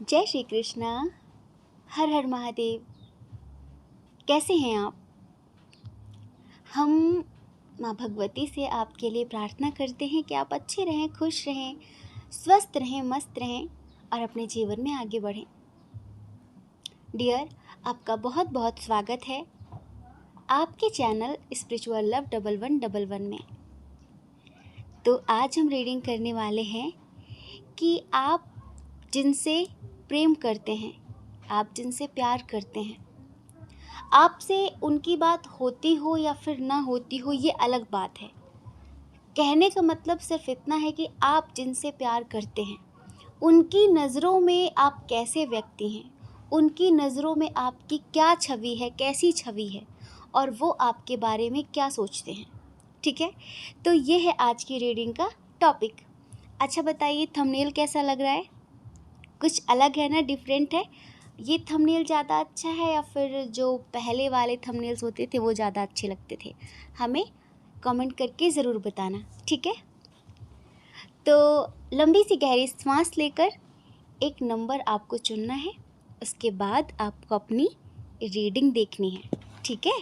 जय श्री कृष्णा। हर हर महादेव। कैसे हैं आप? हम माँ भगवती से आपके लिए प्रार्थना करते हैं कि आप अच्छे रहें, खुश रहें, स्वस्थ रहें, मस्त रहें और अपने जीवन में आगे बढ़ें। डियर, आपका बहुत बहुत स्वागत है आपके चैनल स्पिरिचुअल लव 1111 में। तो आज हम रीडिंग करने वाले हैं कि आप जिनसे प्रेम करते हैं, आप जिनसे प्यार करते हैं, आपसे उनकी बात होती हो या फिर ना होती हो ये अलग बात है। कहने का मतलब सिर्फ इतना है कि आप जिनसे प्यार करते हैं उनकी नज़रों में आप कैसे व्यक्ति हैं, उनकी नज़रों में आपकी क्या छवि है, कैसी छवि है और वो आपके बारे में क्या सोचते हैं। ठीक है, तो ये है आज की रीडिंग का टॉपिक। अच्छा बताइए, थंबनेल कैसा लग रहा है? कुछ अलग है ना, डिफरेंट है। ये थंबनेल ज़्यादा अच्छा है या फिर जो पहले वाले थंबनेल्स होते थे वो ज़्यादा अच्छे लगते थे? हमें कमेंट करके ज़रूर बताना, ठीक है। तो लंबी सी गहरी सांस लेकर एक नंबर आपको चुनना है, उसके बाद आपको अपनी रीडिंग देखनी है, ठीक है।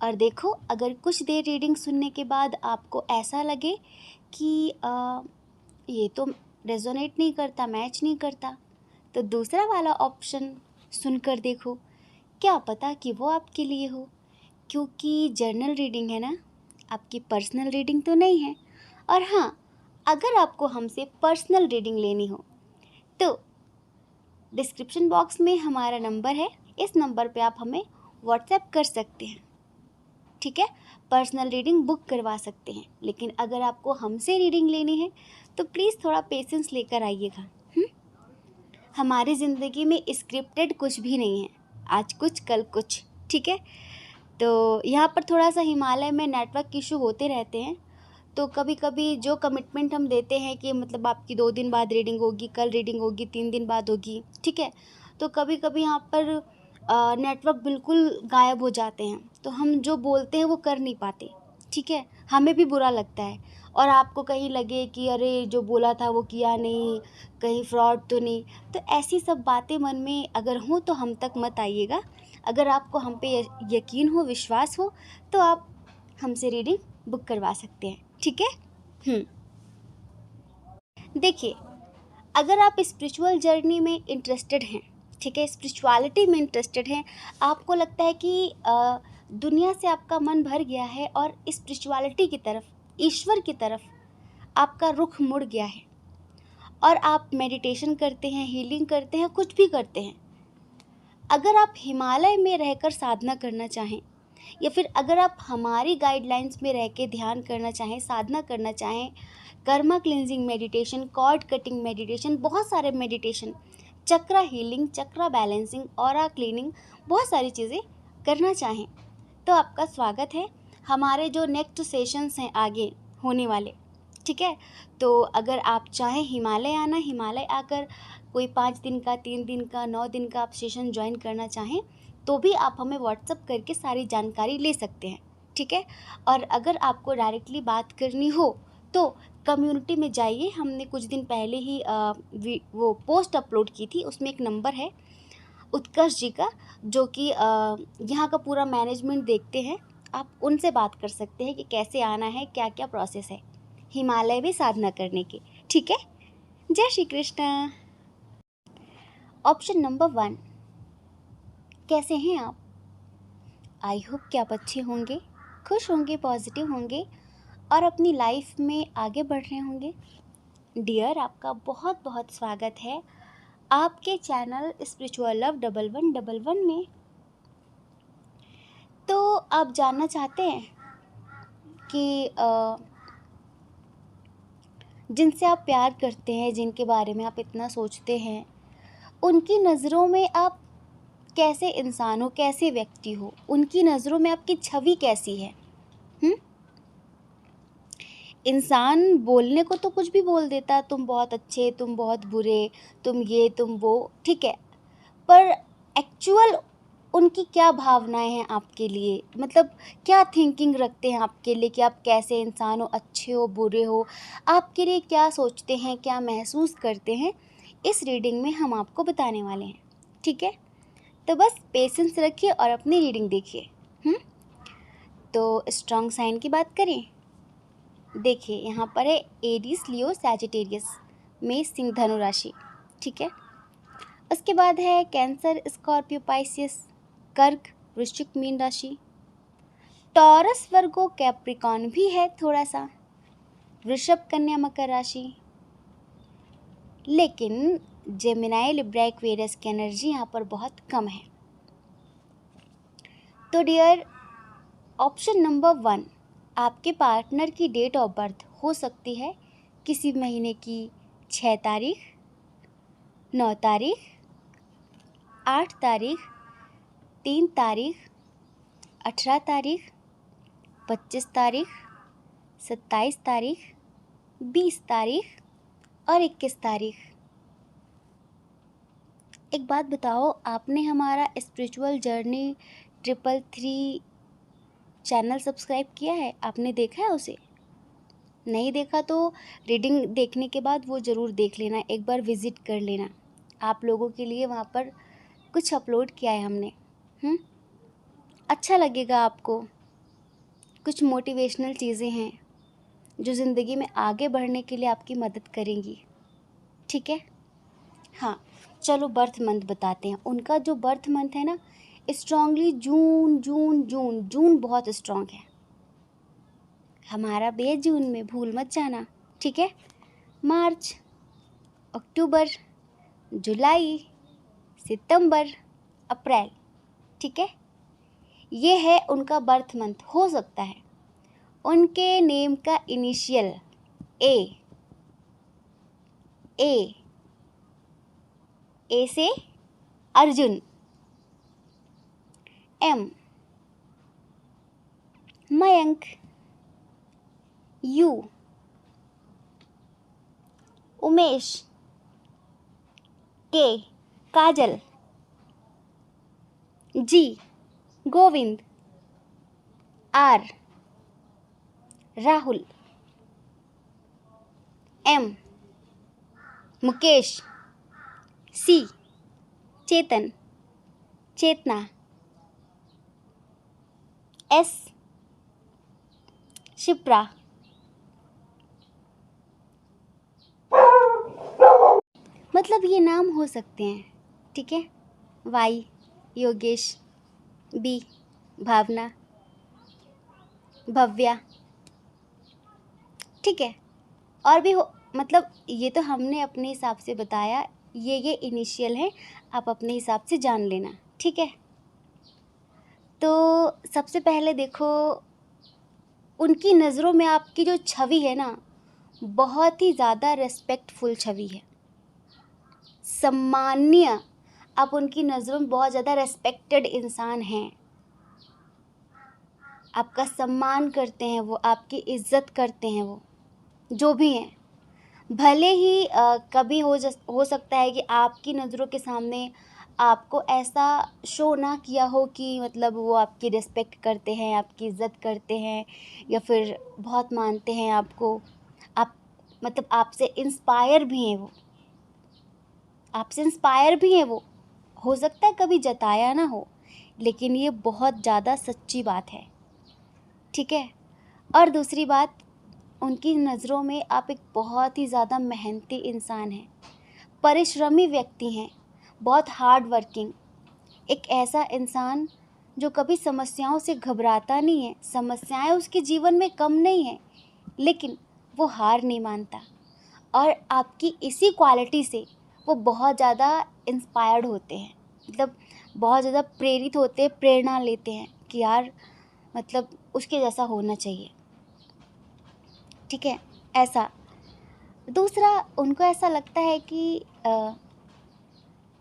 और देखो, अगर कुछ देर रीडिंग सुनने के बाद आपको ऐसा लगे कि ये तो रेजोनेट नहीं करता, मैच नहीं करता, तो दूसरा वाला ऑप्शन सुनकर देखो, क्या पता कि वो आपके लिए हो। क्योंकि जर्नल रीडिंग है ना, आपकी पर्सनल रीडिंग तो नहीं है। और हाँ, अगर आपको हमसे पर्सनल रीडिंग लेनी हो तो डिस्क्रिप्शन बॉक्स में हमारा नंबर है, इस नंबर पे आप हमें व्हाट्सएप कर सकते हैं, ठीक है। पर्सनल रीडिंग बुक करवा सकते हैं। लेकिन अगर आपको हमसे रीडिंग लेनी है तो प्लीज़ थोड़ा पेशेंस लेकर आइएगा। हमारी ज़िंदगी में स्क्रिप्टेड कुछ भी नहीं है, आज कुछ कल कुछ, ठीक है। तो यहाँ पर थोड़ा सा हिमालय में नेटवर्क इशू होते रहते हैं, तो कभी कभी जो कमिटमेंट हम देते हैं कि मतलब आपकी 2 दिन बाद रीडिंग होगी, कल रीडिंग होगी, 3 दिन बाद होगी, ठीक है, तो कभी कभी यहाँ पर नेटवर्क बिल्कुल गायब हो जाते हैं, तो हम जो बोलते हैं वो कर नहीं पाते, ठीक है। हमें भी बुरा लगता है और आपको कहीं लगे कि अरे जो बोला था वो किया नहीं, कहीं फ्रॉड तो नहीं। तो ऐसी सब बातें मन में अगर हों तो हम तक मत आइएगा। अगर आपको हम पे यकीन हो, विश्वास हो, तो आप हमसे रीडिंग बुक करवा सकते हैं, ठीक है। देखिए, अगर आप स्पिरिचुअल जर्नी में इंटरेस्टेड हैं, ठीक है, स्पिरिचुअलिटी में इंटरेस्टेड हैं, आपको लगता है कि दुनिया से आपका मन भर गया है और स्पिरिचुअलिटी की तरफ, ईश्वर की तरफ आपका रुख मुड़ गया है और आप मेडिटेशन करते हैं, हीलिंग करते हैं, कुछ भी करते हैं, अगर आप हिमालय में रहकर साधना करना चाहें या फिर अगर आप हमारी गाइडलाइंस में रह के ध्यान करना चाहें, साधना करना चाहें, karma cleansing meditation, cord cutting meditation, बहुत सारे meditation, chakra healing, chakra balancing, aura cleaning, बहुत सारी चीज़ें करना चाहें, तो आपका स्वागत है। हमारे जो नेक्स्ट सेशंस हैं आगे होने वाले, ठीक है, तो अगर आप चाहें हिमालय आना, हिमालय आकर कोई 5 दिन का, 3 दिन का, 9 दिन का आप सेशन ज्वाइन करना चाहें तो भी आप हमें व्हाट्सअप करके सारी जानकारी ले सकते हैं, ठीक है। और अगर आपको डायरेक्टली बात करनी हो तो कम्युनिटी में जाइए, हमने कुछ दिन पहले ही वो पोस्ट अपलोड की थी, उसमें एक नंबर है उत्कर्ष जी का, जो कि यहाँ का पूरा मैनेजमेंट देखते हैं। आप उनसे बात कर सकते हैं कि कैसे आना है, क्या क्या प्रोसेस है हिमालय में साधना करने के, ठीक है। जय श्री कृष्ण। ऑप्शन नंबर 1, कैसे हैं आप? आई होप कि आप अच्छे होंगे, खुश होंगे, पॉजिटिव होंगे और अपनी लाइफ में आगे बढ़ रहे होंगे। डियर, आपका बहुत बहुत स्वागत है आपके चैनल स्पिरिचुअल लव 1111 में। तो आप जानना चाहते हैं कि जिनसे आप प्यार करते हैं, जिनके बारे में आप इतना सोचते हैं, उनकी नज़रों में आप कैसे इंसान हो, कैसे व्यक्ति हो, उनकी नज़रों में आपकी छवि कैसी है? इंसान बोलने को तो कुछ भी बोल देता, तुम बहुत अच्छे, तुम बहुत बुरे, तुम ये, तुम वो, ठीक है, पर एक्चुअल उनकी क्या भावनाएं हैं आपके लिए, मतलब क्या थिंकिंग रखते हैं आपके लिए कि आप कैसे इंसान हो, अच्छे हो, बुरे हो, आपके लिए क्या सोचते हैं, क्या महसूस करते हैं, इस रीडिंग में हम आपको बताने वाले हैं, ठीक है। तो बस पेशेंस रखिए और अपनी रीडिंग देखिए। तो स्ट्रॉन्ग साइन की बात करें, देखिए यहाँ पर है एरीज, लियो, सैजिटेरियस, मेष, सिंह, धनु राशि, ठीक है। उसके बाद है कैंसर, स्कॉर्पियो, पाइसियस, कर्क, वृश्चिक, मीन राशि, टॉरस, वर्गो, कैप्रिकॉन भी है थोड़ा सा, वृषभ, कन्या, मकर राशि, लेकिन जेमिनाई, लिब्रा, एक्वेरियस की एनर्जी यहाँ पर बहुत कम है। तो डियर, ऑप्शन नंबर 1, आपके पार्टनर की डेट ऑफ बर्थ हो सकती है किसी महीने की 6 तारीख, 9 तारीख, 8 तारीख, 3 तारीख, 18 तारीख, 25 तारीख, 27 तारीख, 20 तारीख और 21 तारीख। एक बात बताओ, आपने हमारा स्पिरिचुअल जर्नी 333 चैनल सब्सक्राइब किया है? आपने देखा है उसे? नहीं देखा तो रीडिंग देखने के बाद वो ज़रूर देख लेना, एक बार विज़िट कर लेना। आप लोगों के लिए वहाँ पर कुछ अपलोड किया है हमने। अच्छा लगेगा आपको। कुछ मोटिवेशनल चीज़ें हैं जो ज़िंदगी में आगे बढ़ने के लिए आपकी मदद करेंगी, ठीक है। हाँ, चलो बर्थ मंथ बताते हैं। उनका जो बर्थ मंथ है ना, स्ट्रांगली जून, जून, जून, जून बहुत स्ट्रांग है। हमारा बे जून में भूल मत जाना, ठीक है। मार्च, अक्टूबर, जुलाई, सितंबर, अप्रैल, ठीक है। ये है उनका बर्थ मंथ। हो सकता है उनके नेम का इनिशियल ए से Arjun, M Mayank, U Umesh, K Kajal, G Govind, R Rahul, M Mukesh, C Chetan, Chetna, S Shipra, मतलब ये नाम हो सकते हैं, ठीक है। वाई योगेश, बी भावना, भव्या, ठीक है। और भी हो, मतलब ये तो हमने अपने हिसाब से बताया, ये इनिशियल है, आप अपने हिसाब से जान लेना, ठीक है। तो सबसे पहले देखो, उनकी नज़रों में आपकी जो छवि है ना, बहुत ही ज़्यादा रेस्पेक्टफुल छवि है, सम्माननीय। आप उनकी नज़रों में बहुत ज़्यादा रेस्पेक्टेड इंसान हैं। आपका सम्मान करते हैं वो, आपकी इज़्ज़त करते हैं वो, जो भी हैं। भले ही कभी हो सकता है कि आपकी नज़रों के सामने आपको ऐसा शो ना किया हो कि मतलब वो आपकी रिस्पेक्ट करते हैं, आपकी इज़्ज़त करते हैं या फिर बहुत मानते हैं आपको। आप मतलब आपसे इंस्पायर भी हैं वो, आपसे इंस्पायर भी हैं वो। हो सकता है कभी जताया ना हो, लेकिन ये बहुत ज़्यादा सच्ची बात है, ठीक है। और दूसरी बात, उनकी नज़रों में आप एक बहुत ही ज़्यादा मेहनती इंसान हैं, परिश्रमी व्यक्ति हैं, बहुत हार्ड वर्किंग, एक ऐसा इंसान जो कभी समस्याओं से घबराता नहीं है। समस्याएं उसके जीवन में कम नहीं है, लेकिन वो हार नहीं मानता। और आपकी इसी क्वालिटी से वो बहुत ज़्यादा इंस्पायर्ड होते हैं, मतलब बहुत ज़्यादा प्रेरित होते हैं, प्रेरणा लेते हैं कि यार मतलब उसके जैसा होना चाहिए, ठीक है, ऐसा। दूसरा, उनको ऐसा लगता है कि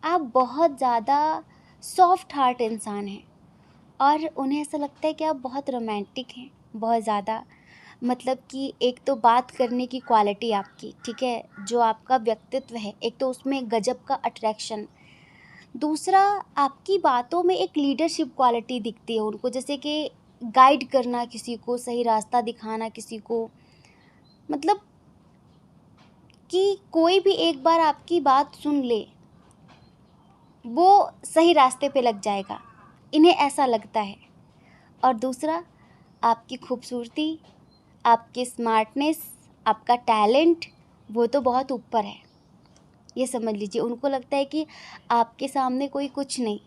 आप बहुत ज़्यादा सॉफ्ट हार्ट इंसान हैं और उन्हें ऐसा लगता है कि आप बहुत रोमांटिक हैं, बहुत ज़्यादा। मतलब कि एक तो बात करने की क्वालिटी आपकी, ठीक है, जो आपका व्यक्तित्व है, एक तो उसमें गजब का अट्रैक्शन। दूसरा, आपकी बातों में एक लीडरशिप क्वालिटी दिखती है उनको, जैसे कि गाइड करना किसी को, सही रास्ता दिखाना किसी को। मतलब कि कोई भी एक बार आपकी बात सुन ले वो सही रास्ते पे लग जाएगा, इन्हें ऐसा लगता है। और दूसरा, आपकी खूबसूरती, आपकी स्मार्टनेस, आपका टैलेंट वो तो बहुत ऊपर है, ये समझ लीजिए। उनको लगता है कि आपके सामने कोई कुछ नहीं।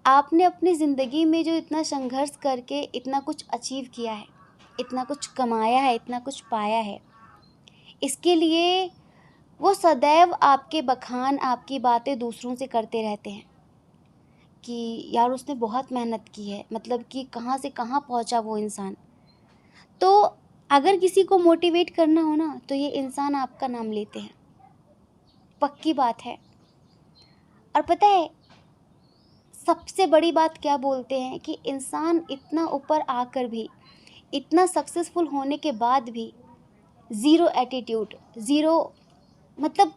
आपने अपनी ज़िंदगी में जो इतना संघर्ष करके इतना कुछ अचीव किया है, इतना कुछ कमाया है, इतना कुछ पाया है, इसके लिए वो सदैव आपके बखान, आपकी बातें दूसरों से करते रहते हैं कि यार उसने बहुत मेहनत की है, मतलब कि कहाँ से कहाँ पहुँचा वो इंसान। तो अगर किसी को मोटिवेट करना हो ना, तो ये इंसान आपका नाम लेते हैं, पक्की बात है। और पता है सबसे बड़ी बात क्या बोलते हैं कि इंसान इतना ऊपर आकर भी, इतना सक्सेसफुल होने के बाद भी ज़ीरो एटीट्यूड, ज़ीरो, मतलब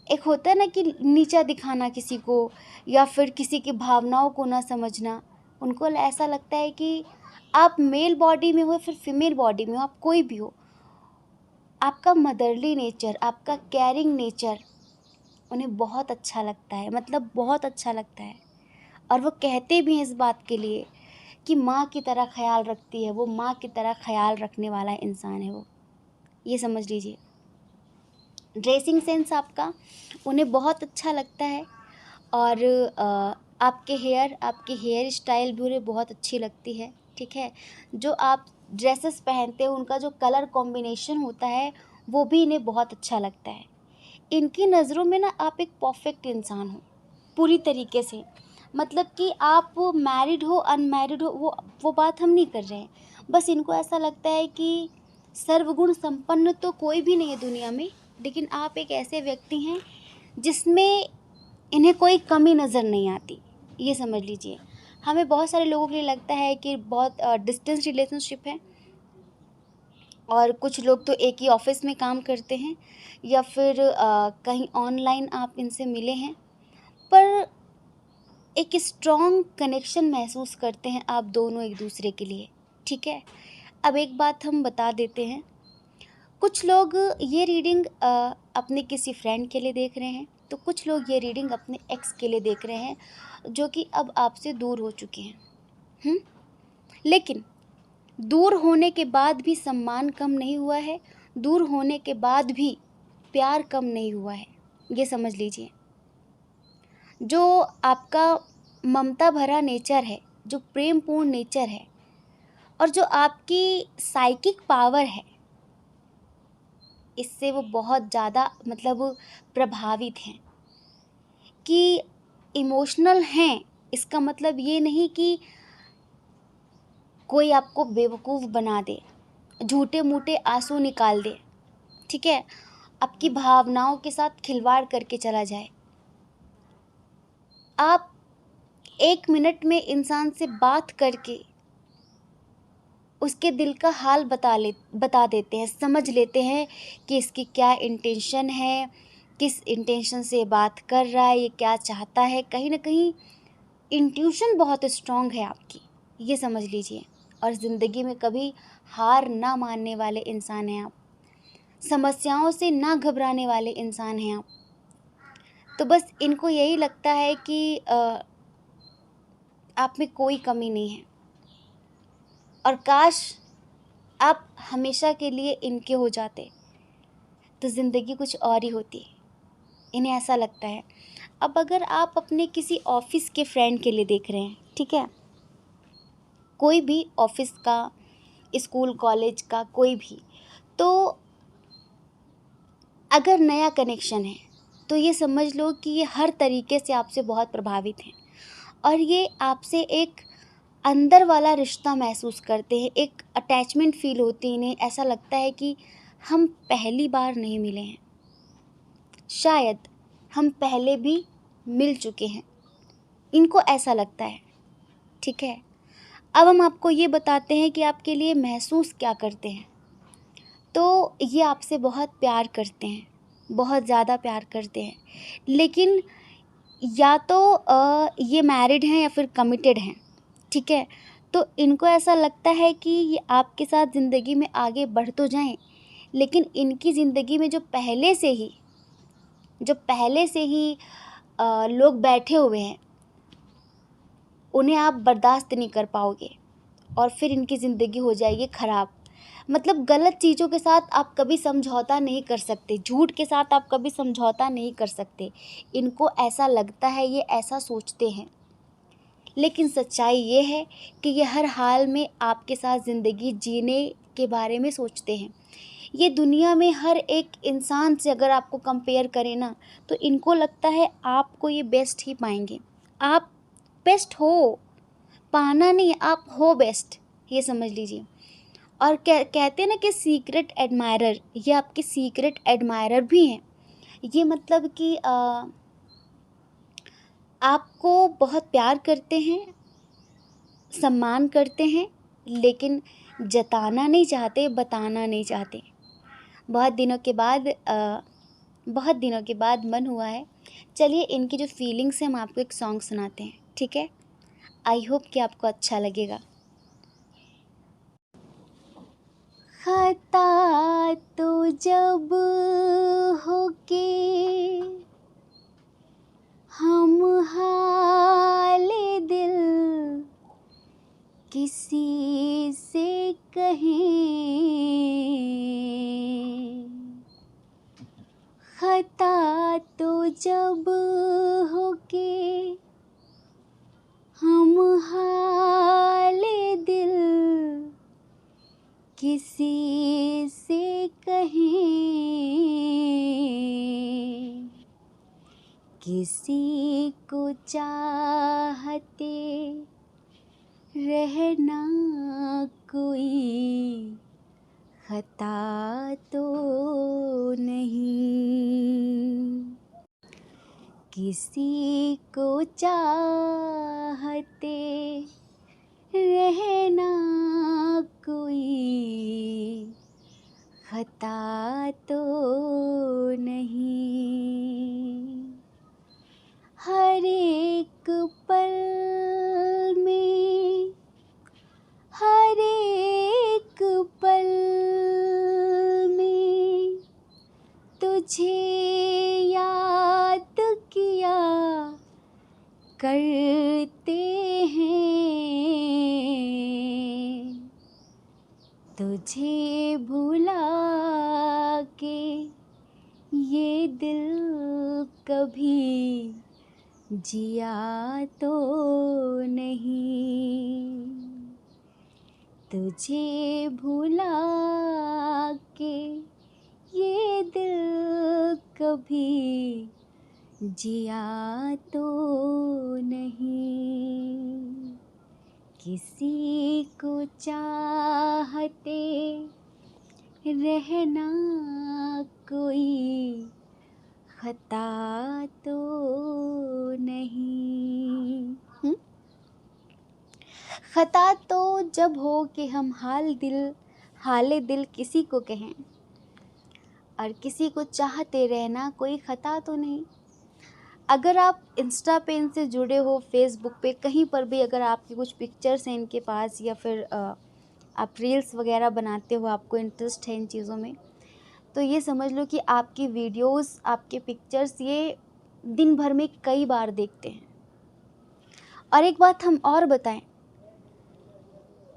एक होता है ना कि नीचा दिखाना किसी को, या फिर किसी की भावनाओं को ना समझना। उनको ऐसा लगता है कि आप मेल बॉडी में हो या फिर फीमेल बॉडी में हो, आप कोई भी हो, आपका मदरली नेचर, आपका केयरिंग नेचर उन्हें बहुत अच्छा लगता है, मतलब बहुत अच्छा लगता है। और वो कहते भी हैं इस बात के लिए कि माँ की तरह ख्याल रखती है वो, माँ की तरह ख्याल रखने वाला इंसान है वो, ये समझ लीजिए। ड्रेसिंग सेंस आपका उन्हें बहुत अच्छा लगता है। और आपकी हेयर स्टाइल भी उन्हें बहुत अच्छी लगती है, ठीक है। जो आप ड्रेसेस पहनते हो उनका जो कलर कॉम्बिनेशन होता है वो भी इन्हें बहुत अच्छा लगता है। इनकी नज़रों में ना आप एक परफेक्ट इंसान हो पूरी तरीके से, मतलब कि आप मैरिड हो अनमैरिड हो वो बात हम नहीं कर रहे हैं। बस इनको ऐसा लगता है कि सर्वगुण संपन्न तो कोई भी नहीं है दुनिया में, लेकिन आप एक ऐसे व्यक्ति हैं जिसमें इन्हें कोई कमी नज़र नहीं आती, ये समझ लीजिए। हमें बहुत सारे लोगों के लिए लगता है कि बहुत डिस्टेंस रिलेशनशिप है, और कुछ लोग तो एक ही ऑफिस में काम करते हैं, या फिर कहीं ऑनलाइन आप इनसे मिले हैं, पर एक स्ट्रॉन्ग कनेक्शन महसूस करते हैं आप दोनों एक दूसरे के लिए, ठीक है। अब एक बात हम बता देते हैं, कुछ लोग ये रीडिंग अपने किसी फ्रेंड के लिए देख रहे हैं, तो कुछ लोग ये रीडिंग अपने एक्स के लिए देख रहे हैं जो कि अब आपसे दूर हो चुके हैं। लेकिन दूर होने के बाद भी सम्मान कम नहीं हुआ है, दूर होने के बाद भी प्यार कम नहीं हुआ है, ये समझ लीजिए। जो आपका ममता भरा नेचर है, जो प्रेमपूर्ण नेचर है, और जो आपकी साइकिक पावर है, इससे वो बहुत ज़्यादा मतलब प्रभावित हैं। कि इमोशनल हैं इसका मतलब ये नहीं कि कोई आपको बेवकूफ़ बना दे, झूठे मूठे आंसू निकाल दे, ठीक है, आपकी भावनाओं के साथ खिलवाड़ करके चला जाए। आप 1 मिनट में इंसान से बात करके उसके दिल का हाल बता देते हैं, समझ लेते हैं कि इसकी क्या इंटेंशन है, किस इंटेंशन से बात कर रहा है, ये क्या चाहता है। कहीं ना कहीं इंट्यूशन बहुत स्ट्रॉन्ग है आपकी, ये समझ लीजिए। और ज़िंदगी में कभी हार ना मानने वाले इंसान हैं आप, समस्याओं से ना घबराने वाले इंसान हैं आप। तो बस इनको यही लगता है कि आप में कोई कमी नहीं है, और काश आप हमेशा के लिए इनके हो जाते तो ज़िंदगी कुछ और ही होती, इन्हें ऐसा लगता है। अब अगर आप अपने किसी ऑफिस के फ्रेंड के लिए देख रहे हैं, ठीक है, कोई भी ऑफिस का, स्कूल कॉलेज का, कोई भी, तो अगर नया कनेक्शन है तो ये समझ लो कि ये हर तरीके से आपसे बहुत प्रभावित हैं, और ये आपसे एक अंदर वाला रिश्ता महसूस करते हैं, एक अटैचमेंट फील होती है इन्हें। ऐसा लगता है कि हम पहली बार नहीं मिले हैं, शायद हम पहले भी मिल चुके हैं, इनको ऐसा लगता है, ठीक है। अब हम आपको ये बताते हैं कि आपके लिए महसूस क्या करते हैं। तो ये आपसे बहुत प्यार करते हैं, बहुत ज़्यादा प्यार करते हैं, लेकिन या तो ये मैरिड हैं या फिर कमिटेड हैं, ठीक है। तो इनको ऐसा लगता है कि ये आपके साथ ज़िंदगी में आगे बढ़ तो जाएं, लेकिन इनकी ज़िंदगी में जो पहले से ही लोग बैठे हुए हैं, उन्हें आप बर्दाश्त नहीं कर पाओगे और फिर इनकी ज़िंदगी हो जाएगी ख़राब। मतलब गलत चीज़ों के साथ आप कभी समझौता नहीं कर सकते, झूठ के साथ आप कभी समझौता नहीं कर सकते। इनको ऐसा लगता है, ये ऐसा सोचते हैं, लेकिन सच्चाई ये है कि ये हर हाल में आपके साथ ज़िंदगी जीने के बारे में सोचते हैं। ये दुनिया में हर एक इंसान से अगर आपको कंपेयर करें ना, तो इनको लगता है आपको ये बेस्ट ही पाएंगे। आप बेस्ट हो, पाना नहीं, आप हो बेस्ट, ये समझ लीजिए। और कहते हैं ना कि सीक्रेट एडमायरर, ये आपके सीक्रेट एडमायरर भी हैं। ये मतलब कि आपको बहुत प्यार करते हैं, सम्मान करते हैं, लेकिन जताना नहीं चाहते, बताना नहीं चाहते। बहुत दिनों के बाद मन हुआ है, चलिए इनकी जो फीलिंग्स हैं हम आपको एक सॉन्ग सुनाते हैं, ठीक है? आई होप कि आपको अच्छा लगेगा। खता तो जब होके हम हाले दिल किसी से कहें, खता तो जब होके हम हाले दिल किसी से कहें, किसी को चाहते रहना कोई खता तो नहीं, किसी को चाहते रहना कोई खता तो नहीं। हर एक पल में, हर एक पल में तुझे याद किया करते हैं, तुझे भुला के ये दिल कभी जिया तो नहीं, तुझे भुला के ये दिल कभी जिया तो नहीं, किसी को चाहते रहना कोई खता तो नहीं। खता तो जब हो कि हम हाले दिल किसी को कहें, और किसी को चाहते रहना कोई खता तो नहीं। अगर आप इंस्टा पे इनसे जुड़े हो, फेसबुक पे, कहीं पर भी अगर आपकी कुछ पिक्चर्स हैं इनके पास, या फिर आप रील्स वगैरह बनाते हो, आपको इंटरेस्ट है इन चीज़ों में, तो ये समझ लो कि आपकी वीडियोस, आपके पिक्चर्स ये दिन भर में कई बार देखते हैं। और एक बात हम और बताएं,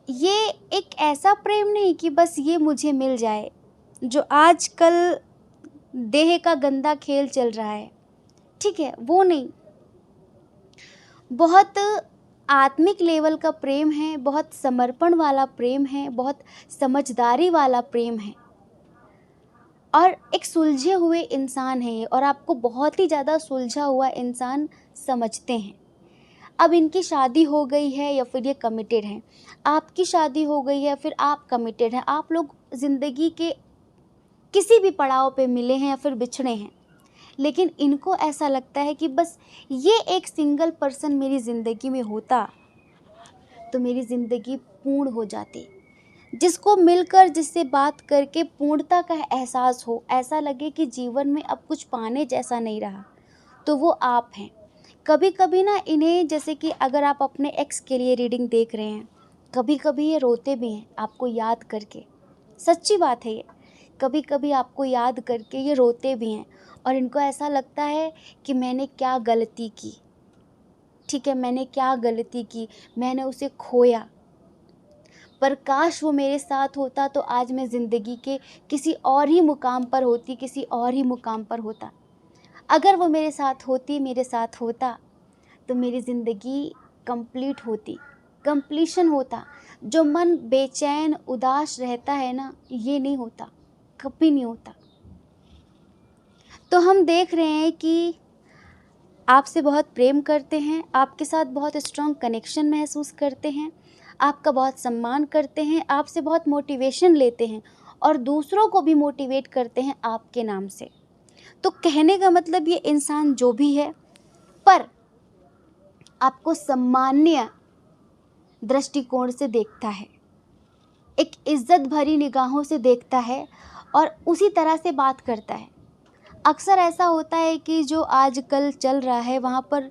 ये एक ऐसा प्रेम नहीं कि बस ये मुझे मिल जाए, जो आजकल देह का गंदा खेल चल रहा है, ठीक है, वो नहीं। बहुत आत्मिक लेवल का प्रेम है, बहुत समर्पण वाला प्रेम है, बहुत समझदारी वाला प्रेम है, और एक सुलझे हुए इंसान है ये, और आपको बहुत ही ज़्यादा सुलझा हुआ इंसान समझते हैं। अब इनकी शादी हो गई है या फिर ये कमिटेड हैं, आपकी शादी हो गई है या फिर आप कमिटेड हैं, आप लोग ज़िंदगी के किसी भी पड़ाव पे मिले हैं या फिर बिछड़े हैं, लेकिन इनको ऐसा लगता है कि बस ये एक सिंगल पर्सन मेरी ज़िंदगी में होता तो मेरी ज़िंदगी पूर्ण हो जाती। जिसको मिलकर, जिससे बात करके पूर्णता का एहसास हो, ऐसा लगे कि जीवन में अब कुछ पाने जैसा नहीं रहा, तो वो आप हैं। कभी कभी ना इन्हें, जैसे कि अगर आप अपने एक्स के लिए रीडिंग देख रहे हैं, कभी कभी ये रोते भी हैं आपको याद करके, सच्ची बात है ये। कभी कभी आपको याद करके ये रोते भी हैं और इनको ऐसा लगता है कि मैंने क्या गलती की, ठीक है, मैंने क्या गलती की, मैंने उसे खोया, पर काश वो मेरे साथ होता तो आज मैं ज़िंदगी के किसी और ही मुकाम पर होती, किसी और ही मुकाम पर होता। अगर वो मेरे साथ होती, मेरे साथ होता, तो मेरी ज़िंदगी कंप्लीट होती, कंप्लीशन होता। जो मन बेचैन उदास रहता है ना, ये नहीं होता, कभी नहीं होता। तो हम देख रहे हैं कि आपसे बहुत प्रेम करते हैं, आपके साथ बहुत स्ट्रॉन्ग कनेक्शन महसूस करते हैं, आपका बहुत सम्मान करते हैं, आपसे बहुत मोटिवेशन लेते हैं और दूसरों को भी मोटिवेट करते हैं आपके नाम से। तो कहने का मतलब ये इंसान जो भी है, पर आपको सम्मानीय दृष्टिकोण से देखता है, एक इज्जत भरी निगाहों से देखता है और उसी तरह से बात करता है। अक्सर ऐसा होता है कि जो आजकल चल रहा है वहाँ पर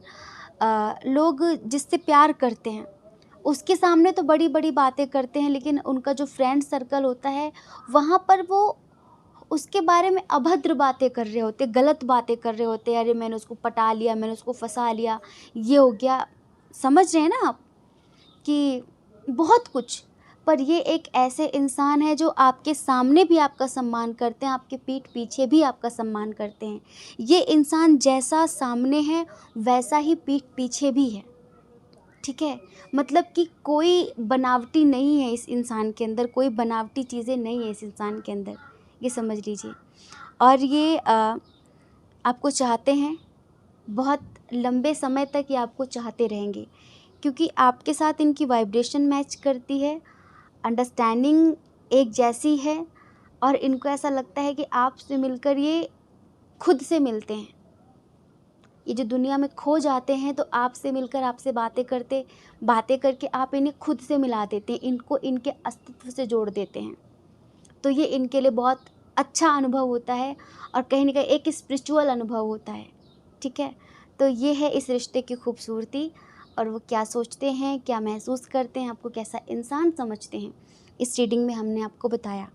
लोग जिससे प्यार करते हैं उसके सामने तो बड़ी बड़ी बातें करते हैं, लेकिन उनका जो फ्रेंड सर्कल होता है वहाँ पर वो उसके बारे में अभद्र बातें कर रहे होते, गलत बातें कर रहे होते, अरे मैंने उसको पटा लिया, मैंने उसको फंसा लिया, ये हो गया। समझ रहे हैं ना आप कि बहुत कुछ। पर ये एक ऐसे इंसान है जो आपके सामने भी आपका सम्मान करते हैं, आपके पीठ पीछे भी आपका सम्मान करते हैं। ये इंसान जैसा सामने है वैसा ही पीठ पीछे भी है, ठीक है। मतलब कि कोई बनावटी नहीं है इस इंसान के अंदर, कोई बनावटी चीज़ें नहीं है इस इंसान के अंदर, ये समझ लीजिए। और ये आपको चाहते हैं, बहुत लंबे समय तक ये आपको चाहते रहेंगे, क्योंकि आपके साथ इनकी वाइब्रेशन मैच करती है, अंडरस्टैंडिंग एक जैसी है और इनको ऐसा लगता है कि आपसे मिलकर ये खुद से मिलते हैं। ये जो दुनिया में खो जाते हैं तो आपसे मिलकर, आपसे बातें करके आप इन्हें खुद से मिला देते हैं, इनको इनके अस्तित्व से जोड़ देते हैं। तो ये इनके लिए बहुत अच्छा अनुभव होता है और कहीं ना कहीं एक स्पिरिचुअल अनुभव होता है, ठीक है। तो ये है इस रिश्ते की खूबसूरती, और वो क्या सोचते हैं, क्या महसूस करते हैं, आपको कैसा इंसान समझते हैं, इस रीडिंग में हमने आपको बताया।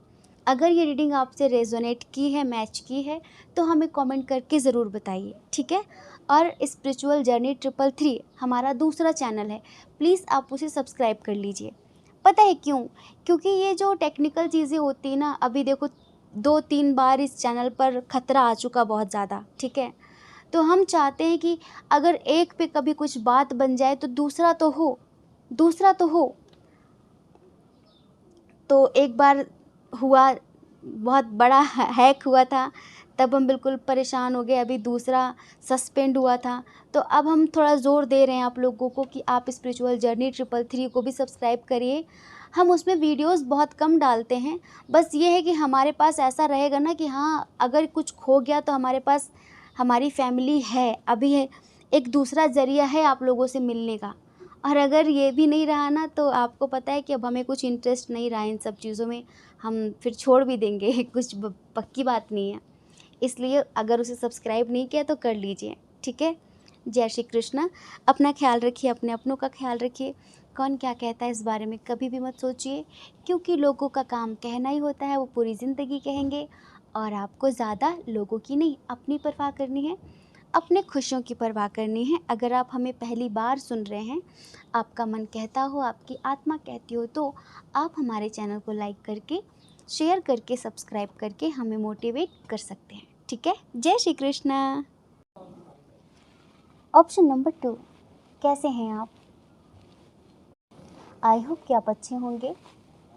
अगर ये रीडिंग आपसे रेजोनेट की है, मैच की है, तो हमें कमेंट करके ज़रूर बताइए, ठीक है। और स्पिरिचुअल जर्नी 333 हमारा दूसरा चैनल है, प्लीज़ आप उसे सब्सक्राइब कर लीजिए। पता है क्यों? क्योंकि ये जो टेक्निकल चीज़ें होती हैं ना, अभी देखो 2-3 बार इस चैनल पर खतरा आ चुका बहुत ज़्यादा, ठीक है। तो हम चाहते हैं कि अगर एक पे कभी कुछ बात बन जाए तो दूसरा तो हो, दूसरा तो हो। तो एक बार हुआ, बहुत बड़ा हैक हुआ था, तब हम बिल्कुल परेशान हो गए। अभी दूसरा सस्पेंड हुआ था, तो अब हम थोड़ा ज़ोर दे रहे हैं आप लोगों को कि आप स्पिरिचुअल जर्नी 333 को भी सब्सक्राइब करिए। हम उसमें वीडियोस बहुत कम डालते हैं, बस ये है कि हमारे पास ऐसा रहेगा ना कि हाँ, अगर कुछ खो गया तो हमारे पास हमारी फैमिली है, अभी है, एक दूसरा ज़रिया है आप लोगों से मिलने का। और अगर ये भी नहीं रहा ना, तो आपको पता है कि अब हमें कुछ इंटरेस्ट नहीं रहा इन सब चीज़ों में, हम फिर छोड़ भी देंगे कुछ पक्की बात नहीं है। इसलिए अगर उसे सब्सक्राइब नहीं किया तो कर लीजिए, ठीक है। जय श्री कृष्णा। अपना ख्याल रखिए, अपने अपनों का ख्याल रखिए। कौन क्या कहता है इस बारे में कभी भी मत सोचिए, क्योंकि लोगों का काम कहना ही होता है, वो पूरी ज़िंदगी कहेंगे। और आपको ज़्यादा लोगों की नहीं, अपनी परवाह करनी है, अपने खुशियों की परवाह करनी है। अगर आप हमें पहली बार सुन रहे हैं, आपका मन कहता हो, आपकी आत्मा कहती हो, तो आप हमारे चैनल को लाइक करके, शेयर करके, सब्सक्राइब करके हमें मोटिवेट कर सकते हैं, ठीक है। जय श्री कृष्णा। ऑप्शन नंबर 2, कैसे हैं आप? आई होप कि आप अच्छे होंगे,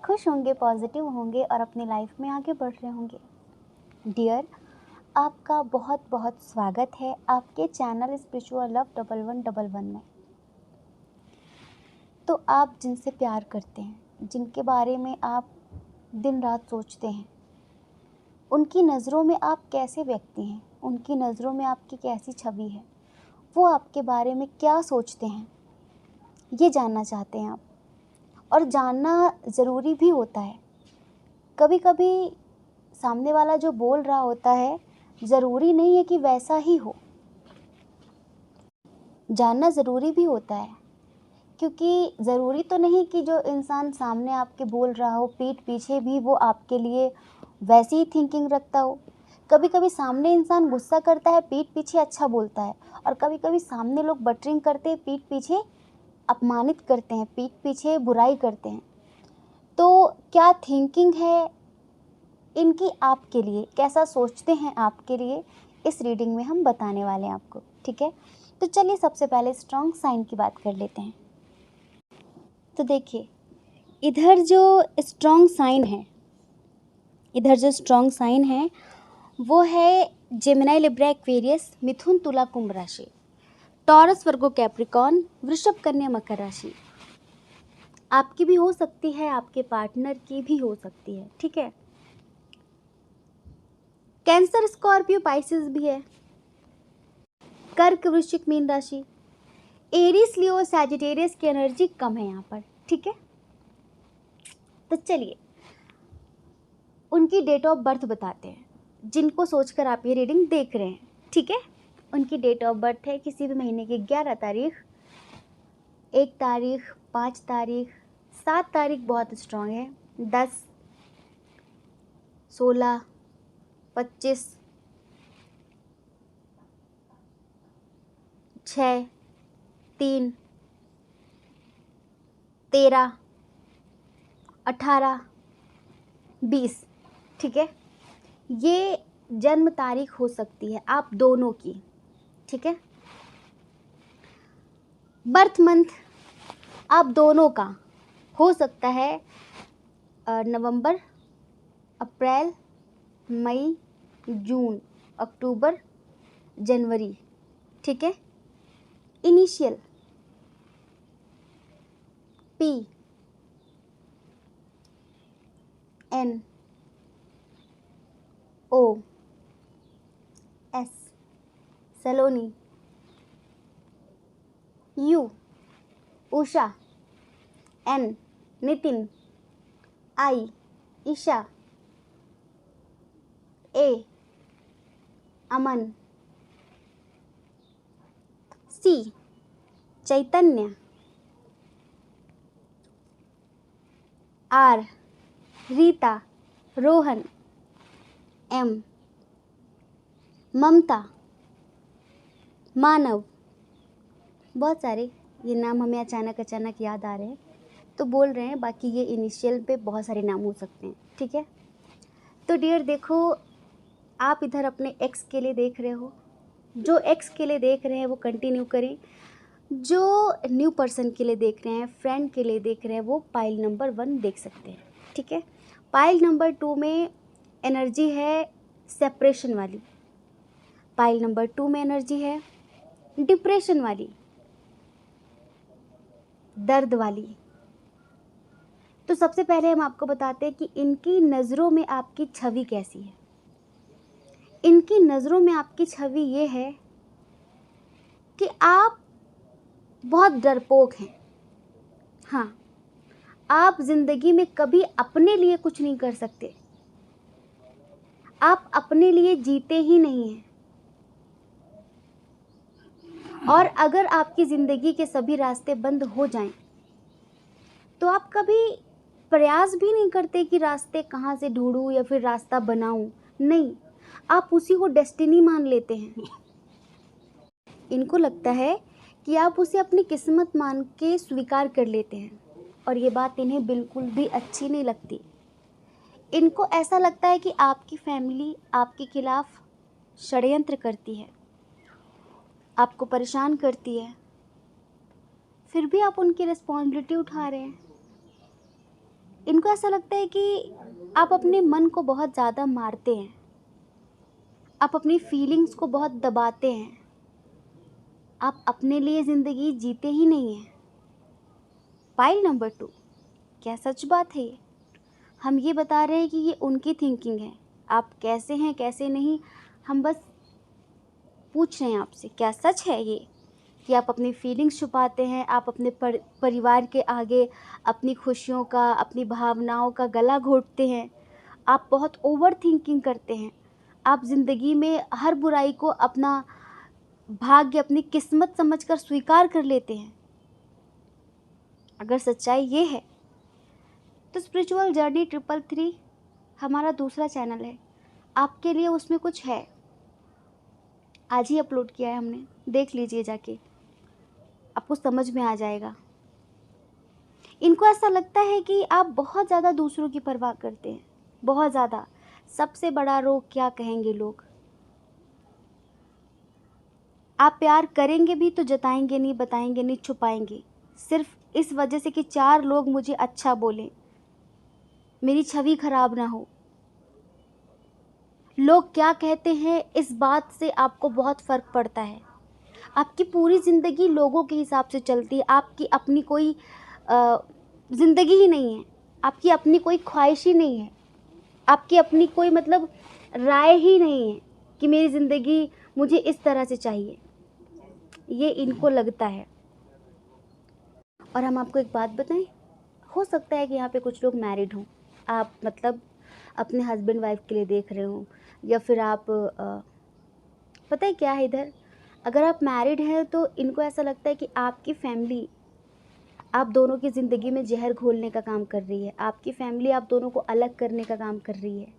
खुश होंगे, पॉजिटिव होंगे और अपनी लाइफ में आगे बढ़ रहे होंगे। डियर, आपका बहुत बहुत स्वागत है आपके चैनल स्पिरिचुअल लव 1111 में। तो आप जिनसे प्यार करते हैं, जिनके बारे में आप दिन रात सोचते हैं, उनकी नज़रों में आप कैसे व्यक्ति हैं, उनकी नज़रों में आपकी कैसी छवि है, वो आपके बारे में क्या सोचते हैं, ये जानना चाहते हैं आप। और जानना ज़रूरी भी होता है। कभी कभी सामने वाला जो बोल रहा होता है, ज़रूरी नहीं है कि वैसा ही हो। जानना ज़रूरी भी होता है, क्योंकि ज़रूरी तो नहीं कि जो इंसान सामने आपके बोल रहा हो, पीठ पीछे भी वो आपके लिए वैसी ही थिंकिंग रखता हो। कभी कभी सामने इंसान गुस्सा करता है, पीठ पीछे अच्छा बोलता है, और कभी कभी सामने लोग बटरिंग करते हैं, पीठ पीछे अपमानित करते हैं, पीठ पीछे बुराई करते हैं। तो क्या थिंकिंग है इनकी आपके लिए, कैसा सोचते हैं आपके लिए, इस रीडिंग में हम बताने वाले हैं आपको, ठीक है। तो चलिए सबसे पहले स्ट्रॉन्ग साइन की बात कर लेते हैं। तो देखिए, इधर जो स्ट्रॉन्ग साइन है वो है जेमिनी, लिब्रा, एक्वेरियस, मिथुन, तुला, कुंभ राशि, टॉरस, वर्गो, कैप्रिकॉर्न, वृषभ, कन्या, मकर राशि। आपकी भी हो सकती है, आपके पार्टनर की भी हो सकती है, ठीक है। कैंसर, स्कॉर्पियो, पाइसेस भी है। कर्क, वृश्चिक, मीन राशि। एरीज, लियो, सैजिटेरियस की एनर्जी कम है यहाँ पर, ठीक है। तो चलिए उनकी डेट ऑफ बर्थ बताते हैं, जिनको सोचकर आप ये रीडिंग देख रहे हैं, ठीक है। उनकी डेट ऑफ बर्थ है किसी भी महीने की 11 तारीख, 1 तारीख, 5 तारीख, 7 तारीख बहुत स्ट्रांग है, 10, 16, 25, 6, 3, 13, 18, 20, ठीक है। ये जन्म तारीख हो सकती है आप दोनों की, ठीक है। बर्थ मंथ आप दोनों का हो सकता है नवंबर, अप्रैल, मई, जून, अक्टूबर, जनवरी, ठीक है। Initial P, N, O, S, Saloni, U, Usha, N, Nitin, I, Isha, A, Aman, C, Chaitanya, R, Rita, Rohan, M, Mamta, Manav. बहुत सारे ये नाम हमें अचानक याद आ रहे हैं तो बोल रहे हैं, बाकी ये इनिशियल पे बहुत सारे नाम हो सकते हैं, ठीक है। तो डियर देखो, आप इधर अपने एक्स के लिए देख रहे हो, जो एक्स के लिए देख रहे हैं वो कंटिन्यू करें, जो न्यू पर्सन के लिए देख रहे हैं, फ्रेंड के लिए देख रहे हैं, वो पाइल नंबर 1 देख सकते हैं, ठीक है। पाइल नंबर 2 में एनर्जी है सेपरेशन वाली, पाइल नंबर 2 में एनर्जी है डिप्रेशन वाली, दर्द वाली। तो सबसे पहले हम आपको बताते हैं कि इनकी नज़रों में आपकी छवि कैसी है। इनकी नज़रों में आपकी छवि ये है कि आप बहुत डरपोक हैं। हाँ, आप ज़िंदगी में कभी अपने लिए कुछ नहीं कर सकते, आप अपने लिए जीते ही नहीं हैं। और अगर आपकी ज़िंदगी के सभी रास्ते बंद हो जाएं, तो आप कभी प्रयास भी नहीं करते कि रास्ते कहाँ से ढूंढूं या फिर रास्ता बनाऊं। नहीं, आप उसी को डेस्टिनी मान लेते हैं। इनको लगता है कि आप उसे अपनी किस्मत मान के स्वीकार कर लेते हैं, और ये बात इन्हें बिल्कुल भी अच्छी नहीं लगती। इनको ऐसा लगता है कि आपकी फैमिली आपके खिलाफ षड्यंत्र करती है, आपको परेशान करती है, फिर भी आप उनकी रिस्पॉन्सिबिलिटी उठा रहे हैं। इनको ऐसा लगता है कि आप अपने मन को बहुत ज़्यादा मारते हैं, आप अपनी फीलिंग्स को बहुत दबाते हैं, आप अपने लिए ज़िंदगी जीते ही नहीं हैं। पाइल नंबर 2, क्या सच बात है ये? हम ये बता रहे हैं कि ये उनकी थिंकिंग है। आप कैसे हैं कैसे नहीं, हम बस पूछ रहे हैं आपसे, क्या सच है ये कि आप अपनी फीलिंग्स छुपाते हैं, आप अपने परिवार के आगे अपनी खुशियों का, अपनी भावनाओं का गला घोंटते हैं, आप बहुत ओवर थिंकिंग करते हैं, आप ज़िंदगी में हर बुराई को अपना भाग्य, अपनी किस्मत समझकर स्वीकार कर लेते हैं। अगर सच्चाई ये है तो स्पिरिचुअल जर्नी 333 हमारा दूसरा चैनल है, आपके लिए उसमें कुछ है, आज ही अपलोड किया है हमने, देख लीजिए जाके, आपको समझ में आ जाएगा। इनको ऐसा लगता है कि आप बहुत ज़्यादा दूसरों की परवाह करते हैं, बहुत ज़्यादा। सबसे बड़ा रोग क्या कहेंगे लोग। आप प्यार करेंगे भी तो जताएंगे नहीं, बताएंगे नहीं, छुपाएंगे, सिर्फ इस वजह से कि 4 लोग मुझे अच्छा बोलें, मेरी छवि खराब ना हो। लोग क्या कहते हैं इस बात से आपको बहुत फ़र्क पड़ता है। आपकी पूरी ज़िंदगी लोगों के हिसाब से चलती है, आपकी अपनी कोई ज़िंदगी ही नहीं है, आपकी अपनी कोई ख्वाहिश ही नहीं है, आपकी अपनी कोई मतलब राय ही नहीं है कि मेरी ज़िंदगी मुझे इस तरह से चाहिए, ये इनको लगता है। और हम आपको एक बात बताएं, हो सकता है कि यहाँ पे कुछ लोग मैरिड हों, आप मतलब अपने हस्बैंड वाइफ के लिए देख रहे हों, या फिर आप पता है क्या है इधर, अगर आप मैरिड हैं तो इनको ऐसा लगता है कि आपकी फैमिली आप दोनों की ज़िंदगी में जहर घोलने का काम कर रही है, आपकी फैमिली आप दोनों को अलग करने का काम कर रही है।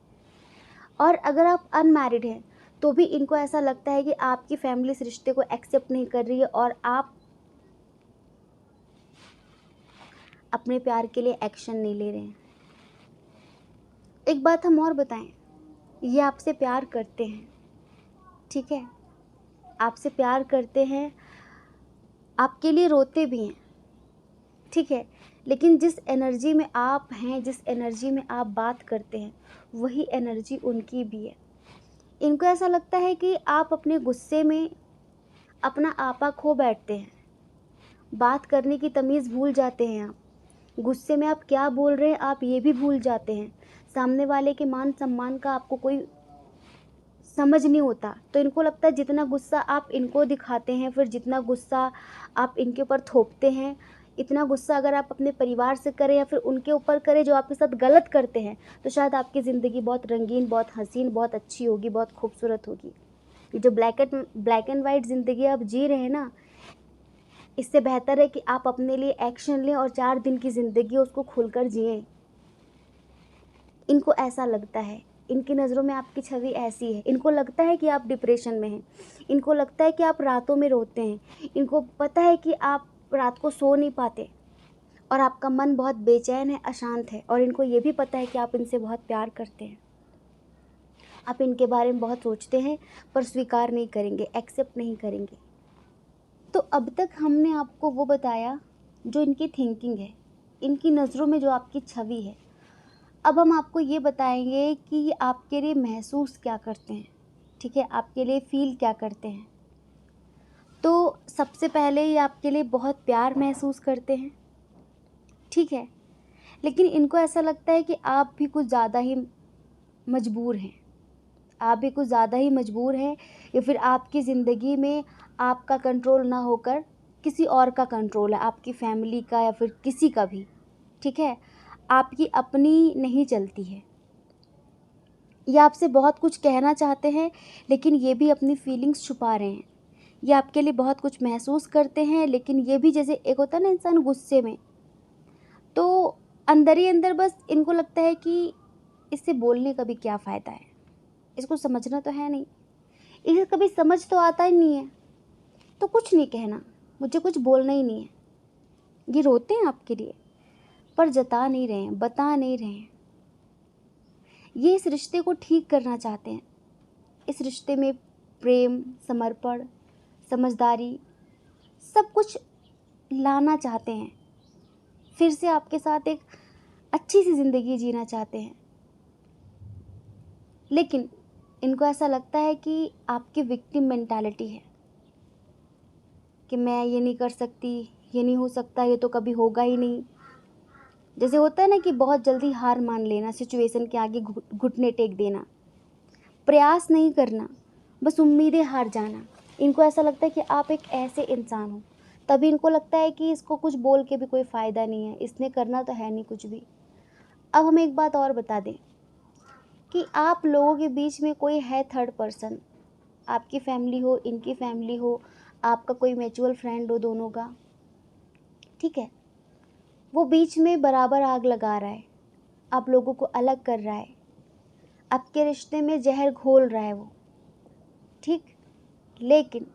और अगर आप अनमैरिड हैं तो भी इनको ऐसा लगता है कि आपकी फैमिली इस रिश्ते को एक्सेप्ट नहीं कर रही है और आप अपने प्यार के लिए एक्शन नहीं ले रहे हैं। एक बात हम और बताएं, ये आपसे प्यार करते हैं, ठीक है, आपसे प्यार करते हैं, आपके लिए रोते भी हैं, ठीक है, लेकिन जिस एनर्जी में आप हैं, जिस एनर्जी में आप बात करते हैं, वही एनर्जी उनकी भी है। इनको ऐसा लगता है कि आप अपने गुस्से में अपना आपा खो बैठते हैं, बात करने की तमीज़ भूल जाते हैं, आप गुस्से में आप क्या बोल रहे हैं आप ये भी भूल जाते हैं, सामने वाले के मान सम्मान का आपको कोई समझ नहीं होता। तो इनको लगता है जितना गुस्सा आप इनको दिखाते हैं, फिर जितना गुस्सा आप इनके ऊपर थोपते हैं, इतना गुस्सा अगर आप अपने परिवार से करें या फिर उनके ऊपर करें जो आपके साथ गलत करते हैं, तो शायद आपकी ज़िंदगी बहुत रंगीन, बहुत हसीन, बहुत अच्छी होगी, बहुत खूबसूरत होगी। ये जो ब्लैक एंड वाइट ज़िंदगी आप जी रहे हैं ना, इससे बेहतर है कि आप अपने लिए एक्शन लें और 4 दिन की ज़िंदगी उसको खुलकर जिएं। इनको ऐसा लगता है, इनकी नज़रों में आपकी छवि ऐसी है, इनको लगता है कि आप डिप्रेशन में हैं, इनको लगता है कि आप रातों में रोते हैं, इनको पता है कि आप रात को सो नहीं पाते और आपका मन बहुत बेचैन है, अशांत है, और इनको ये भी पता है कि आप इनसे बहुत प्यार करते हैं। आप इनके बारे में बहुत सोचते हैं पर स्वीकार नहीं करेंगे, एक्सेप्ट नहीं करेंगे। तो अब तक हमने आपको वो बताया जो इनकी थिंकिंग है, इनकी नज़रों में जो आपकी छवि है। अब हम आपको ये बताएंगे कि ये आपके लिए महसूस क्या करते हैं, ठीक है, आपके लिए फील क्या करते हैं। तो सबसे पहले ये आपके लिए बहुत प्यार महसूस करते हैं, ठीक है, लेकिन इनको ऐसा लगता है कि आप भी कुछ ज़्यादा ही मजबूर हैं, आप भी कुछ ज़्यादा ही मजबूर हैं, या फिर आपकी ज़िंदगी में आपका कंट्रोल ना होकर किसी और का कंट्रोल है, आपकी फैमिली का या फिर किसी का भी, ठीक है, आपकी अपनी नहीं चलती है। ये आपसे बहुत कुछ कहना चाहते हैं लेकिन ये भी अपनी फीलिंग्स छुपा रहे हैं। ये आपके लिए बहुत कुछ महसूस करते हैं लेकिन ये भी, जैसे एक होता है ना इंसान गुस्से में, तो अंदर ही अंदर बस इनको लगता है कि इससे बोलने का भी क्या फ़ायदा है, इसको समझना तो है नहीं, इसे कभी समझ तो आता ही नहीं है, तो कुछ नहीं कहना, मुझे कुछ बोलना ही नहीं है। ये रोते हैं आपके लिए पर जता नहीं रहे हैं, बता नहीं रहे हैं। ये इस रिश्ते को ठीक करना चाहते हैं, इस रिश्ते में प्रेम, समर्पण, समझदारी, सब कुछ लाना चाहते हैं, फिर से आपके साथ एक अच्छी सी ज़िंदगी जीना चाहते हैं। लेकिन इनको ऐसा लगता है कि आपकी विक्टिम मेंटालिटी है कि मैं ये नहीं कर सकती, ये नहीं हो सकता, ये तो कभी होगा ही नहीं। जैसे होता है ना कि बहुत जल्दी हार मान लेना, सिचुएशन के आगे घुटने टेक देना, प्रयास नहीं करना, बस उम्मीदें हार जाना। इनको ऐसा लगता है कि आप एक ऐसे इंसान हो, तभी इनको लगता है कि इसको कुछ बोल के भी कोई फ़ायदा नहीं है, इसने करना तो है नहीं कुछ भी। अब हम एक बात और बता दें कि आप लोगों के बीच में कोई है थर्ड पर्सन, आपकी फैमिली हो, इनकी फैमिली हो, आपका कोई म्यूचुअल फ्रेंड हो दोनों का, ठीक है, वो बीच में बराबर आग लगा रहा है, आप लोगों को अलग कर रहा है, आपके रिश्ते में जहर घोल रहा है वो, ठीक। लेकिन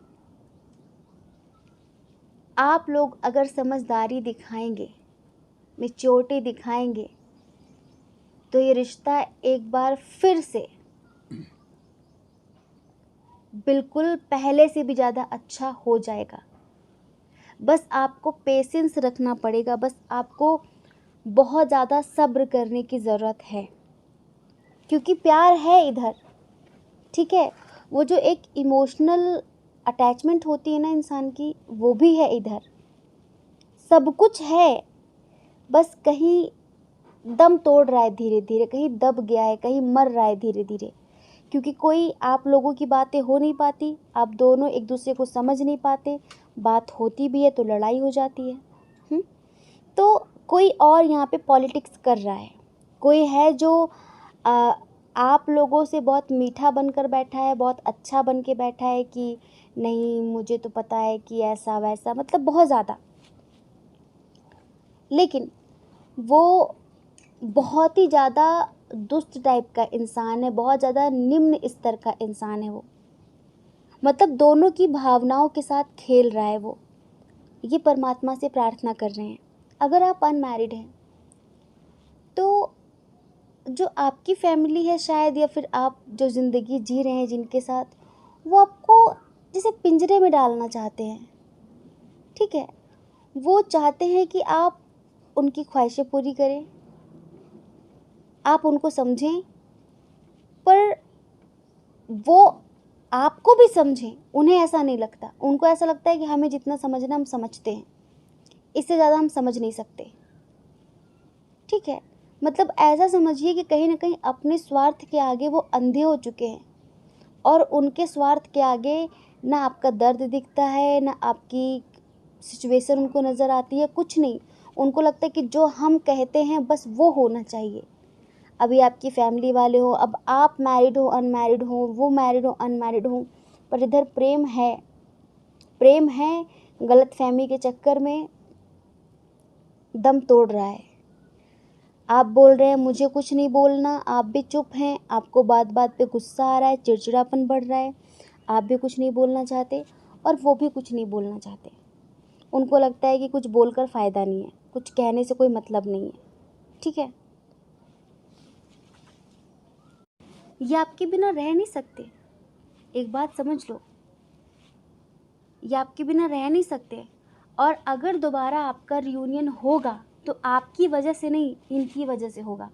आप लोग अगर समझदारी दिखाएंगे, मैच्योरिटी दिखाएंगे, तो ये रिश्ता एक बार फिर से बिल्कुल पहले से भी ज़्यादा अच्छा हो जाएगा। बस आपको पेशेंस रखना पड़ेगा, बस आपको बहुत ज़्यादा सब्र करने की ज़रूरत है, क्योंकि प्यार है इधर, ठीक है। वो जो एक इमोशनल अटैचमेंट होती है ना इंसान की, वो भी है इधर, सब कुछ है। बस कहीं दम तोड़ रहा है धीरे धीरे, कहीं दब गया है, कहीं मर रहा है धीरे धीरे, क्योंकि कोई आप लोगों की बातें हो नहीं पाती, आप दोनों एक दूसरे को समझ नहीं पाते, बात होती भी है तो लड़ाई हो जाती है। तो कोई और यहाँ पे पॉलिटिक्स कर रहा है, कोई है जो आप लोगों से बहुत मीठा बनकर बैठा है, बहुत अच्छा बन के बैठा है कि नहीं मुझे तो पता है कि ऐसा वैसा, मतलब बहुत ज़्यादा। लेकिन वो बहुत ही ज़्यादा दुष्ट टाइप का इंसान है, बहुत ज़्यादा निम्न स्तर का इंसान है वो, मतलब दोनों की भावनाओं के साथ खेल रहा है वो। ये परमात्मा से प्रार्थना कर रहे हैं। अगर आप अनमैरिड हैं तो जो आपकी फैमिली है शायद, या फिर आप जो ज़िंदगी जी रहे हैं जिनके साथ, वो आपको जैसे पिंजरे में डालना चाहते हैं, ठीक है। वो चाहते हैं कि आप उनकी ख्वाहिशें पूरी करें, आप उनको समझें, पर वो आपको भी समझें। उन्हें ऐसा नहीं लगता, उनको ऐसा लगता है कि हमें जितना समझना हम समझते हैं, इससे ज़्यादा हम समझ नहीं सकते, ठीक है। मतलब ऐसा समझिए कि कहीं ना कहीं अपने स्वार्थ के आगे वो अंधे हो चुके हैं, और उनके स्वार्थ के आगे ना आपका दर्द दिखता है, ना आपकी सिचुएशन उनको नज़र आती है, कुछ नहीं। उनको लगता है कि जो हम कहते हैं बस वो होना चाहिए। अभी आपकी फैमिली वाले हो, अब आप मैरिड हो अनमैरिड हो, वो मैरिड हो अनमैरिड हो, पर इधर प्रेम है, प्रेम है, गलतफहमी के चक्कर में दम तोड़ रहा है। आप बोल रहे हैं मुझे कुछ नहीं बोलना, आप भी चुप हैं, आपको बात बात पे गुस्सा आ रहा है, चिड़चिड़ापन बढ़ रहा है, आप भी कुछ नहीं बोलना चाहते और वो भी कुछ नहीं बोलना चाहते। उनको लगता है कि कुछ बोलकर फ़ायदा नहीं है, कुछ कहने से कोई मतलब नहीं है, ठीक है। ये आपके बिना रह नहीं सकते, एक बात समझ लो, ये आपके बिना रह नहीं सकते। और अगर दोबारा आपका रियूनियन होगा तो आपकी वजह से नहीं, इनकी वजह से होगा,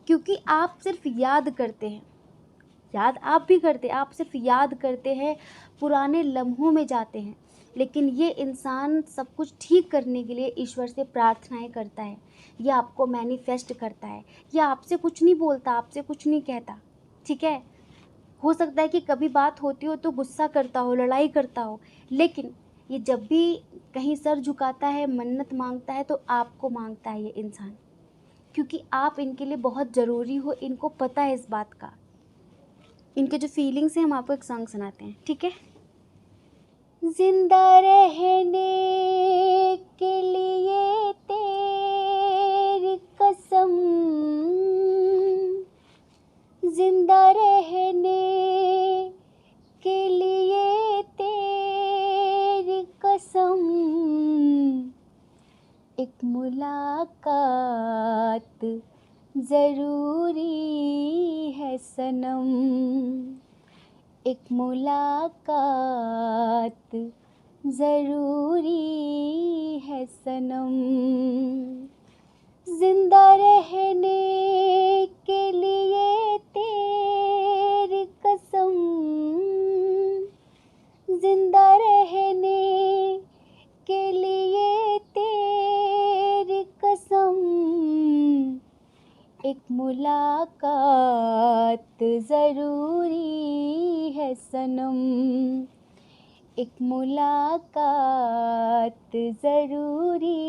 क्योंकि आप सिर्फ याद करते हैं, याद आप भी करते हैं, आप सिर्फ याद करते हैं, पुराने लम्हों में जाते हैं। लेकिन ये इंसान सब कुछ ठीक करने के लिए ईश्वर से प्रार्थनाएं करता है, ये आपको मैनिफेस्ट करता है, ये आपसे कुछ नहीं बोलता, आपसे कुछ नहीं कहता, ठीक है। हो सकता है कि कभी बात होती हो तो गुस्सा करता हो, लड़ाई करता हो, लेकिन ये जब भी कहीं सर झुकाता है, मन्नत मांगता है, तो आपको मांगता है ये इंसान, क्योंकि आप इनके लिए बहुत ज़रूरी हो, इनको पता है इस बात का। इनके जो फीलिंग्स हैं हम आपको एक सॉन्ग सुनाते हैं, ठीक है। जिंदा रहने के लिए तेरी कसम, जिंदा रहने के लिए तेरी कसम, एक मुलाकात ज़रूरी है सनम, एक मुलाकात ज़रूरी है सनम, जिंदा रहने के लिए तेरी कसम, जिंदा रहने के लिए तेरी कसम, एक मुलाकात ज़रूरी है सनम, एक मुलाकात ज़रूरी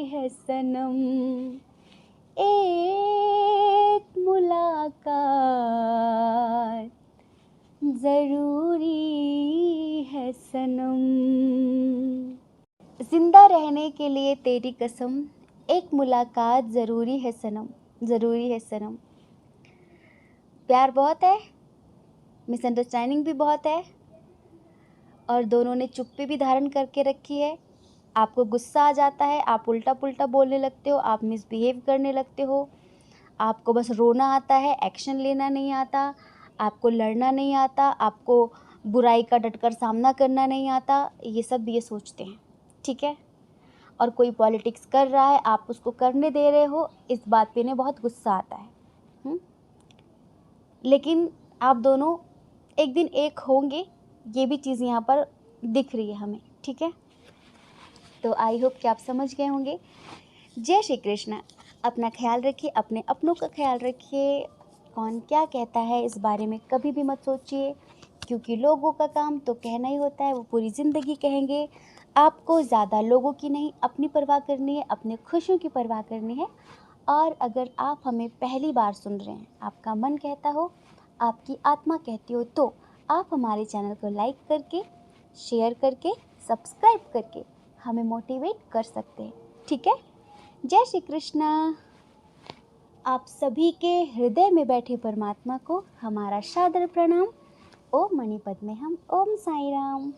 है सनम, एक मुलाकात ज़रूरी है सनम। जिंदा रहने के लिए तेरी कसम, एक मुलाकात ज़रूरी है सनम, ज़रूरी है सनम। प्यार बहुत है, मिसअंडरस्टैंडिंग भी बहुत है, और दोनों ने चुप्पी भी धारण करके रखी है। आपको गुस्सा आ जाता है, आप उल्टा पुल्टा बोलने लगते हो, आप मिसबिहेव करने लगते हो, आपको बस रोना आता है, एक्शन लेना नहीं आता, आपको लड़ना नहीं आता, आपको बुराई का डटकर सामना करना नहीं आता, ये सब ये सोचते हैं, ठीक है। और कोई पॉलिटिक्स कर रहा है, आप उसको करने दे रहे हो, इस बात पे इन्हें बहुत गुस्सा आता है। लेकिन आप दोनों एक दिन एक होंगे, ये भी चीज़ यहाँ पर दिख रही है हमें, ठीक है। तो आई होप कि आप समझ गए होंगे। जय श्री कृष्ण। अपना ख्याल रखिए, अपने अपनों का ख्याल रखिए। कौन क्या कहता है इस बारे में कभी भी मत सोचिए, क्योंकि लोगों का काम तो कहना ही होता है, वो पूरी ज़िंदगी कहेंगे। आपको ज़्यादा लोगों की नहीं, अपनी परवाह करनी है, अपने खुशियों की परवाह करनी है। और अगर आप हमें पहली बार सुन रहे हैं, आपका मन कहता हो, आपकी आत्मा कहती हो, तो आप हमारे चैनल को लाइक करके, शेयर करके, सब्सक्राइब करके हमें मोटिवेट कर सकते हैं, ठीक है। जय श्री कृष्ण। आप सभी के हृदय में बैठे परमात्मा को हमारा सादर प्रणाम। ओम मणिपद्मे हम। ओम साई राम।